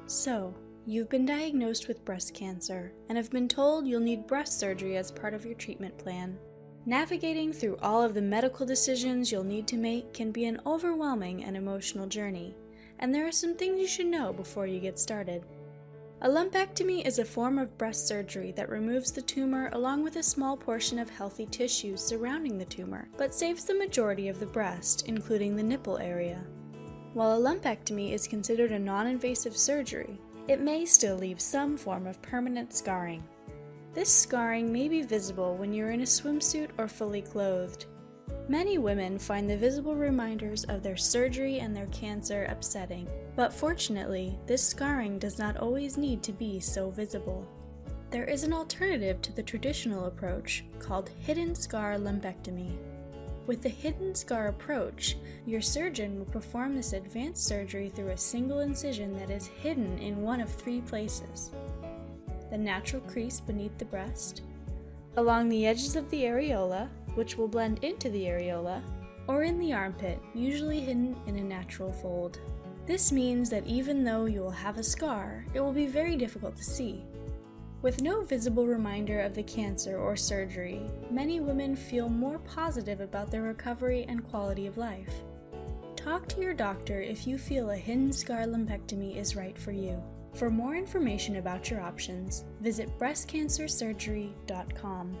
So, you've been diagnosed with breast cancer and have been told you'll need breast surgery as part of your treatment plan. Navigating through all of the medical decisions you'll need to make can be an overwhelming and emotional journey, and there are some things you should know before you get started. A lumpectomy is a form of breast surgery that removes the tumor along with a small portion of healthy tissues surrounding the tumor, but saves the majority of the breast, including the nipple area. While a lumpectomy is considered a non-invasive surgery, it may still leave some form of permanent scarring. This scarring may be visible when you're in a swimsuit or fully clothed. Many women find the visible reminders of their surgery and their cancer upsetting, but fortunately, this scarring does not always need to be so visible. There is an alternative to the traditional approach called hidden scar lumpectomy. With the hidden scar approach, your surgeon will perform this advanced surgery through a single incision that is hidden in one of three places: the natural crease beneath the breast, along the edges of the areola, which will blend into the areola, or in the armpit, usually hidden in a natural fold. This means that even though you will have a scar, it will be very difficult to see. With no visible reminder of the cancer or surgery, many women feel more positive about their recovery and quality of life. Talk to your doctor if you feel a hidden scar lumpectomy is right for you. For more information about your options, visit breastcancersurgery.com.